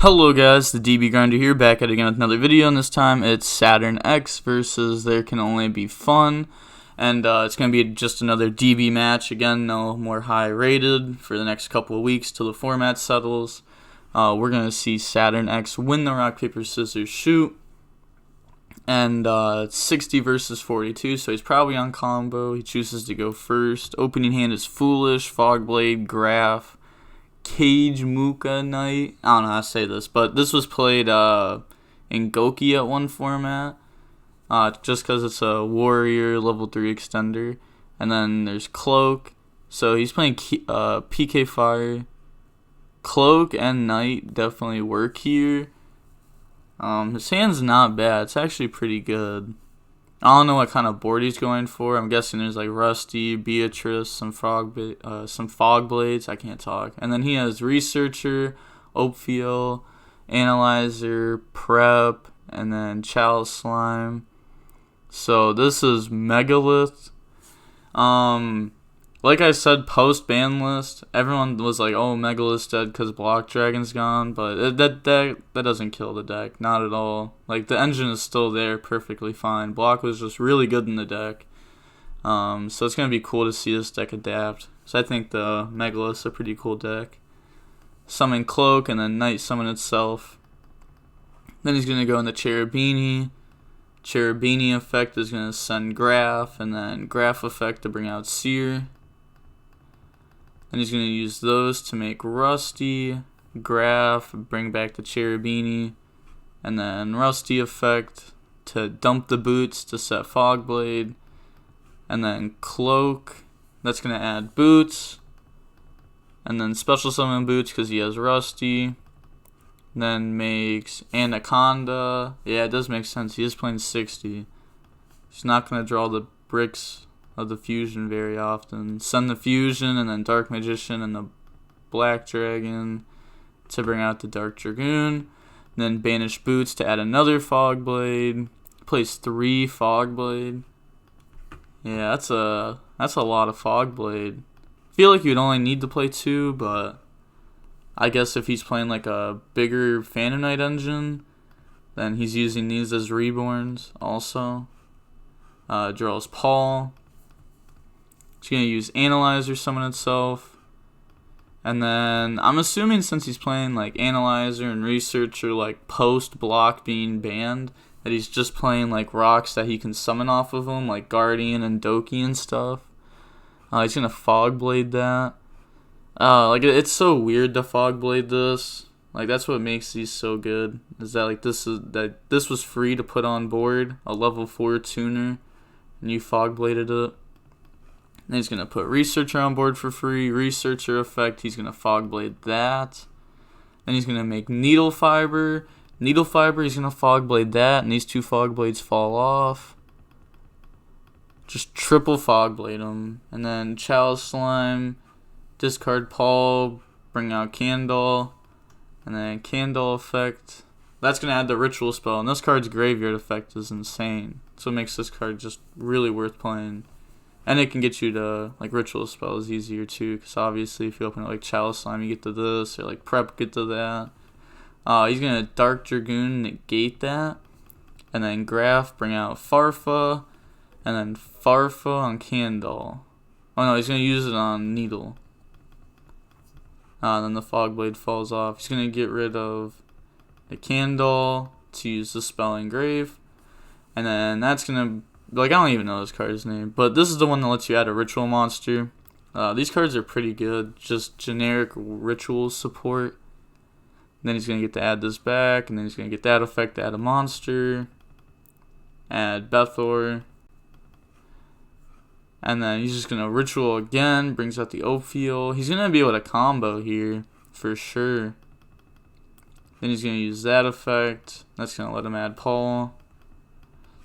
Hello guys, the DB Grinder here, back at it again with another video, and this time it's Saturn X versus There Can Only Be Fun, and it's going to be just another DB match. Again, no more high rated for the next couple of weeks till the format settles. We're going to see Saturn X win the rock, paper, scissors, shoot, and it's 60 versus 42, so he's probably on combo. He chooses to go first. Opening hand is Foolish, Fogblade, Graph, Cage Muka Knight. I don't know how to say this, but this was played in Goki at one format, just because it's a warrior level 3 extender. And then there's Cloak, so he's playing PK Fire. Cloak and Knight definitely work here. His hand's not bad. It's actually pretty good. I don't know what kind of board he's going for. I'm guessing there's like Rusty, Beatrice, some fog blades. I can't talk. And then he has Researcher, Ophiel, Analyzer, Prep, and then Chalice Slime. So this is Megalith. Like I said, post ban list, everyone was like, "Oh, Megalith's dead because Block Dragon's gone," but that doesn't kill the deck, not at all. Like, the engine is still there, perfectly fine. Block was just really good in the deck, so it's gonna be cool to see this deck adapt. So I think the Megalith's a pretty cool deck. Summon Cloak and then Knight summon itself. Then he's gonna go in the Cherubini. Cherubini effect is gonna send Graph, and then Graph effect to bring out Seer. Then he's going to use those to make Rusty, Graph, bring back the Cherubini, and then Rusty effect to dump the boots to set Fogblade, and then Cloak, that's going to add boots, and then special summon boots because he has Rusty, then makes Anaconda. Yeah, it does make sense. He is playing 60. He's not going to draw the bricks of the fusion very often. Send the fusion and then Dark Magician and the Black Dragon to bring out the Dark Dragoon. Then banish boots to add another Fogblade. Plays 3 Fogblade. Yeah, that's a lot of Fogblade. I feel like you'd only need to play 2, but I guess if he's playing like a bigger Phantom Knight engine, then he's using these as reborns also. Draws Paul. He's going to use Analyzer, summon itself. And then I'm assuming since he's playing like Analyzer and Researcher like post block being banned, that he's just playing like rocks that he can summon off of them, like Guardian and Doki and stuff. He's going to Fogblade that. Like, it's so weird to Fogblade this. Like, that's what makes these so good. Is that like this was free to put on board, a level 4 tuner, and you Fogbladed it. Then he's going to put Researcher on board for free. Researcher effect, he's going to Fogblade that. Then he's going to make Needle Fiber. Needle Fiber, he's going to Fogblade that. And these 2 Fogblades fall off. Just triple Fogblade them. And then Chalice Slime. Discard Paul. Bring out Candle. And then Candle effect. That's going to add the Ritual spell. And this card's Graveyard effect is insane. So it makes this card just really worth playing. And it can get you to, like, Ritual spells easier, too. Because obviously, if you open it, like, Chalice Slime, you get to this. Or, like, Prep, get to that. He's going to Dark Dragoon, negate that. And then Graph, bring out Farfa. And then Farfa on Candle. Oh, no, he's going to use it on Needle. Then the Fogblade falls off. He's going to get rid of the Candle to use the spell Engrave. And then that's going to... Like, I don't even know this card's name, but this is the one that lets you add a ritual monster. These cards are pretty good, just generic ritual support. Then he's going to get to add this back, and then he's going to get that effect to add a monster. Add Bethor. And then he's just going to ritual again, brings out the Ophiel. He's going to be able to combo here, for sure. Then he's going to use that effect. That's going to let him add Paul.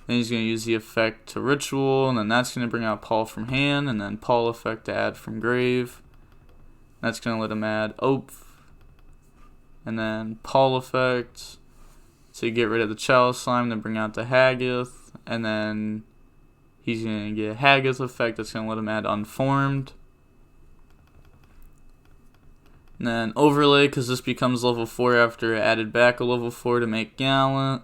Then he's going to use the effect to Ritual, and then that's going to bring out Paul from hand, and then Paul effect to add from grave. That's going to let him add Oph. And then Paul effect to get rid of the Chalice Slime, then bring out the Haggith, and then he's going to get Haggith effect that's going to let him add Unformed. And then overlay, because this becomes level 4 after added back a level 4 to make Gallant.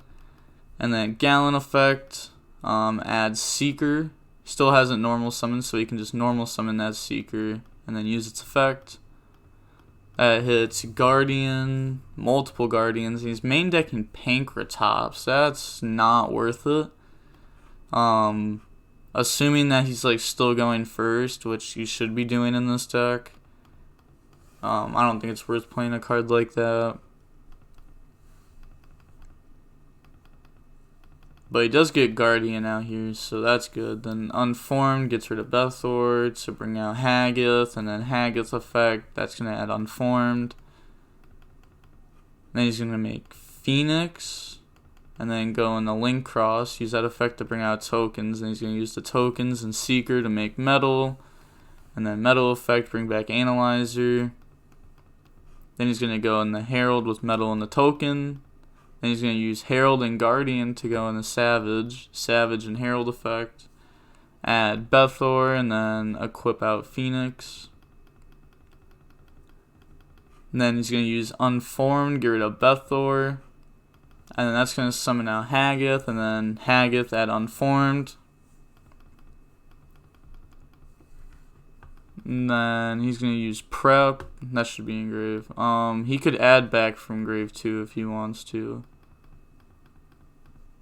And then Gallant effect, adds Seeker. Still hasn't normal summoned, so you can just normal summon that Seeker and then use its effect. That hits Guardian, multiple Guardians. He's main decking Pankratops. That's not worth it. Assuming that he's like still going first, which you should be doing in this deck. I don't think it's worth playing a card like that. But he does get Guardian out here, so that's good. Then Unformed gets rid of Bethor to bring out Haggith, and then Haggith effect, that's going to add Unformed. Then he's going to make Phoenix, and then go in the Link Cross, use that effect to bring out tokens, and he's going to use the tokens and Seeker to make Metal, and then Metal effect, bring back Analyzer. Then he's going to go in the Herald with Metal and the token. Then he's going to use Herald and Guardian to go in the Savage and Herald effect. Add Bethor and then equip out Phoenix. And then he's going to use Unformed, get rid of Bethor. And then that's going to summon out Haggith, and then Haggith add Unformed. And then he's going to use Prep. That should be in Grave. He could add back from Grave too if he wants to.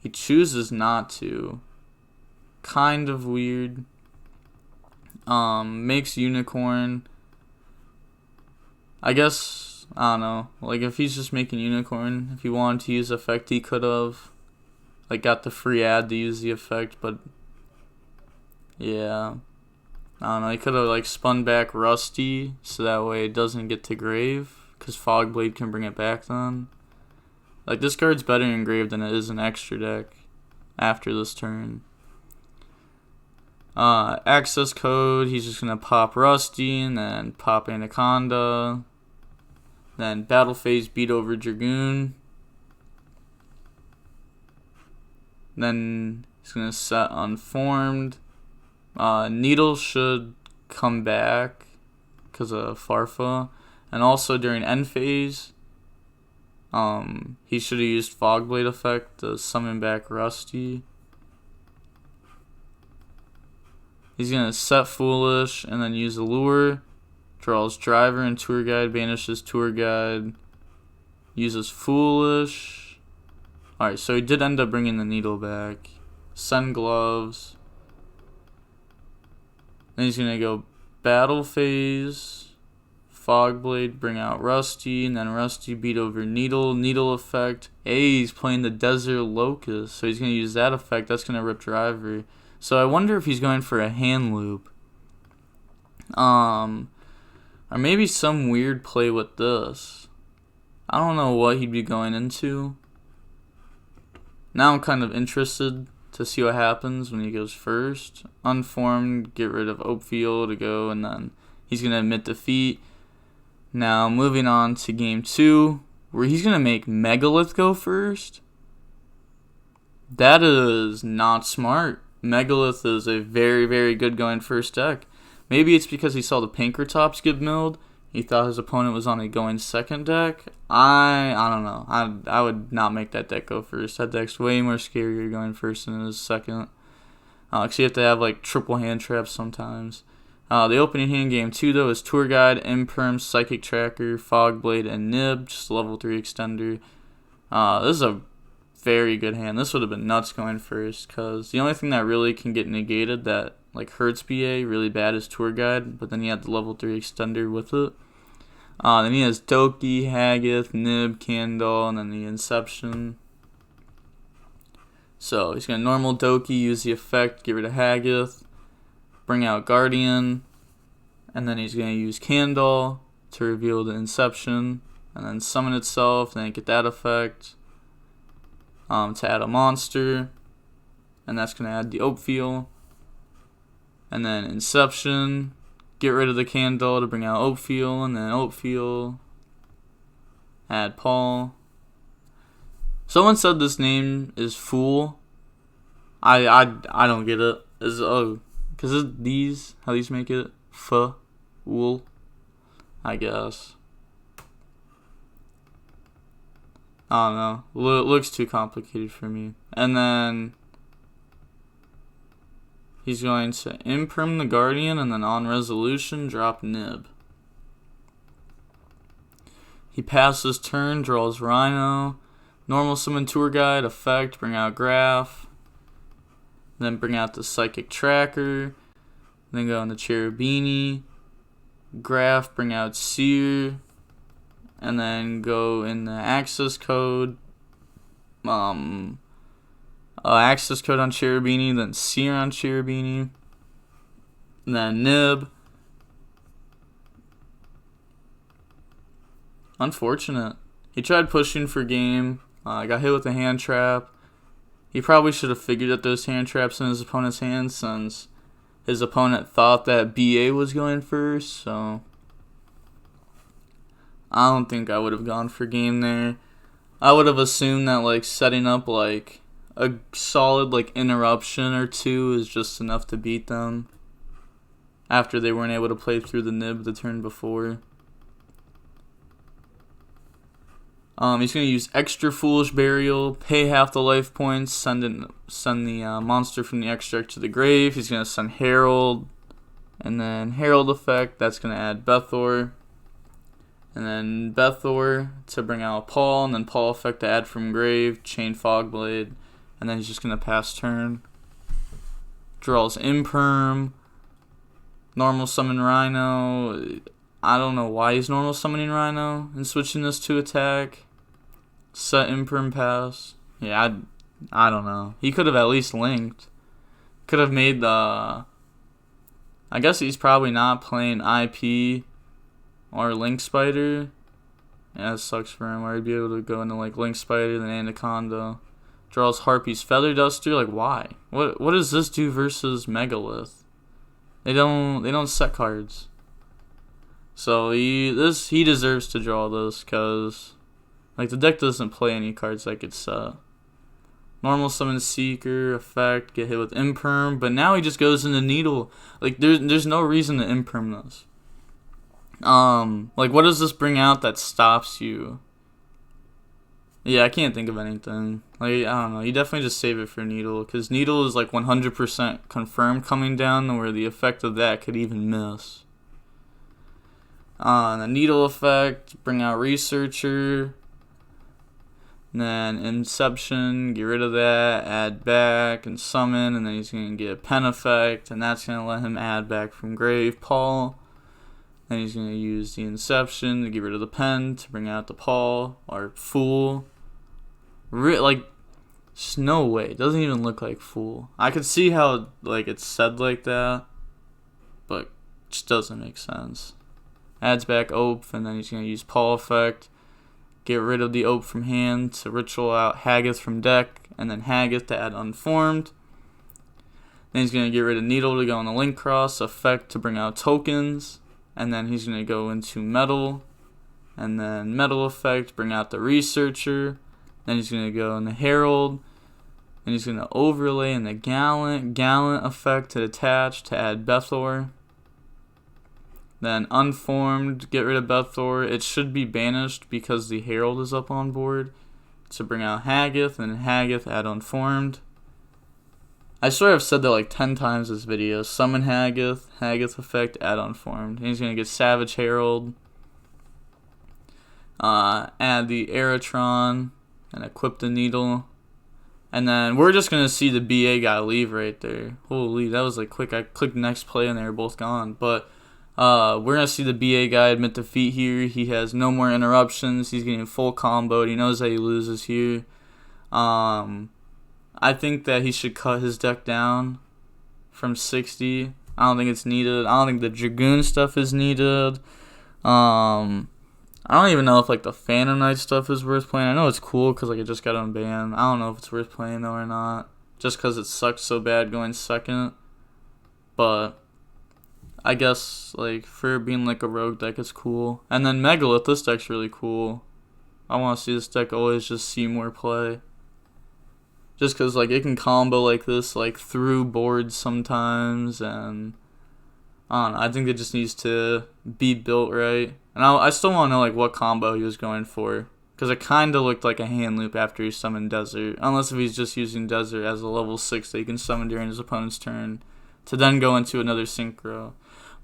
He chooses not to. Kind of weird. Makes Unicorn. I guess, I don't know. Like, if he's just making Unicorn, if he wanted to use effect, he could have. Like, got the free ad to use the effect, but. Yeah. I don't know, he could have like spun back Rusty so that way it doesn't get to Grave, because Fogblade can bring it back then. Like, this card's better in Grave than it is in extra deck after this turn. Access code, he's just going to pop Rusty and then pop Anaconda. Then Battle Phase, beat over Dragoon. Then he's going to set Unformed. Needle should come back because of Farfa. And also during end phase, he should have used Fogblade effect to summon back Rusty. He's going to set Foolish and then use Allure. Draws Driver and Tour Guide, banishes Tour Guide. Uses Foolish. Alright, so he did end up bringing the Needle back. Send Gloves. Then he's going to go Battle Phase, Fogblade, bring out Rusty, and then Rusty beat over Needle, Needle effect. Hey, he's playing the Desert Locust, so he's going to use that effect. That's going to rip Driver. So I wonder if he's going for a hand loop. Or maybe some weird play with this. I don't know what he'd be going into. Now I'm kind of interested to see what happens when he goes first. Unformed, get rid of Oakfield to go, and then he's going to admit defeat. Now, moving on to game 2, where he's going to make Megalith go first. That is not smart. Megalith is a very, very good going first deck. Maybe it's because he saw the Pankratops get milled. He thought his opponent was on a going second deck. I don't know. I would not make that deck go first. That deck's way more scarier going first than it is second. Because you have to have like triple hand traps sometimes. The opening hand game 2 though is Tour Guide, Imperm, Psychic Tracker, Fogblade, and Nib. Just level 3 extender. This is a very good hand. This would have been nuts going first. Because the only thing that really can get negated that like hurts BA really bad is Tour Guide. But then you have the level 3 extender with it. Then he has Doki, Haggith, Nib, Candle, and then the Inception. So he's going to normal Doki, use the effect, get rid of Haggith, bring out Guardian, and then he's going to use Candle to reveal the Inception, and then summon itself, then get that effect to add a monster, and that's going to add the Oakfield, and then Inception. Get rid of the Candle to bring out Oakfield, and then Oakfield, add Paul. Someone said this name is Fool. I don't get it. Because these, how these make it? Fool, I guess. I don't know. Looks too complicated for me. And then he's going to Imperm the Guardian and then on resolution drop Nib. He passes turn, draws Rhino. Normal summon Tour Guide, effect, bring out Graph. Then bring out the Psychic Tracker. Then go into Cherubini. Graph, bring out Seer. And then go in the access code. Access code on Cherubini, then Seer on Cherubini. Then Nib. Unfortunate. He tried pushing for game. Got hit with a hand trap. He probably should have figured out those hand traps in his opponent's hands since his opponent thought that BA was going first. So I don't think I would have gone for game there. I would have assumed that like setting up like a solid like interruption or two is just enough to beat them after they weren't able to play through the Nib the turn before. He's going to use extra Foolish Burial, pay half the life points, send the monster from the extract to the grave. He's going to send Herald, and then Herald effect, that's going to add Bethor. And then Bethor to bring out Paul, and then Paul effect to add from grave, Chain Fogblade, and then he's just going to pass turn. Draws Imperm, normal summon Rhino. I don't know why he's normal summoning Rhino and switching this to attack. Set Imperm pass. Yeah, I don't know. He could have at least linked. Could have made the... I guess he's probably not playing IP or Link Spider. Yeah, that sucks for him. Or he'd be able to go into like Link Spider, then Anaconda. Draws Harpy's Feather Duster. Like, why? What does this do versus Megalith? They don't set cards. So he deserves to draw this because like the deck doesn't play any cards like it's set. Normal summon Seeker effect, get hit with Imperm, but now he just goes into Needle. Like there's no reason to Imperm this. Like what does this bring out that stops you? Yeah, I can't think of anything. Like I don't know. You definitely just save it for Needle because Needle is like 100% confirmed coming down, where the effect of that could even miss. The Needle effect, bring out Researcher. Then Inception, get rid of that, add back, and summon, and then he's going to get a Pen effect, and that's going to let him add back from grave Paul. Then he's going to use the Inception to get rid of the Pen to bring out the Paul, or Fool. Like, there's no way. It doesn't even look like Fool. I could see how like it's said like that, but it just doesn't make sense. Adds back Ope, and then he's going to use Paul effect. Get rid of the Ope from hand to ritual out Haggith from deck, and then Haggith to add Unformed. Then he's going to get rid of Needle to go on the Link Cross effect to bring out tokens. And then he's going to go into Metal, and then Metal effect, bring out the Researcher. Then he's going to go into Herald. Then he's going to overlay in the Gallant effect to attach to add Bethor. Then Unformed, get rid of Bethor. It should be banished because the Herald is up on board to bring out Haggith, and Haggith add Unformed. I swear I've said that like 10 times this video. Summon Haggith, Haggith effect, add Unformed. And he's going to get Savage Herald, add the Aeratron, and equip the Needle. And then we're just going to see the BA guy leave right there. Holy, that was like quick. I clicked next play and they were both gone. But we're going to see the BA guy admit defeat here. He has no more interruptions. He's getting full comboed. He knows that he loses here. I think that he should cut his deck down from 60. I don't think it's needed. I don't think the Dragoon stuff is needed. I don't even know if like the Phantom Knight stuff is worth playing. I know it's cool because like it just got unbanned. I don't know if it's worth playing though or not, just because it sucks so bad going second. But I guess like for being like a rogue deck, it's cool. And then Megalith, this deck's really cool. I want to see this deck always just see more play. Just because like it can combo like this like through boards sometimes, and I don't know. I think it just needs to be built right. And I still want to know like what combo he was going for. Because it kind of looked like a hand loop after he summoned Desert. Unless if he's just using Desert as a level 6 that he can summon during his opponent's turn to then go into another Synchro.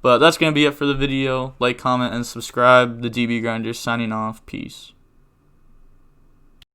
But that's going to be it for the video. Like, comment, and subscribe. The DB Grinder signing off. Peace.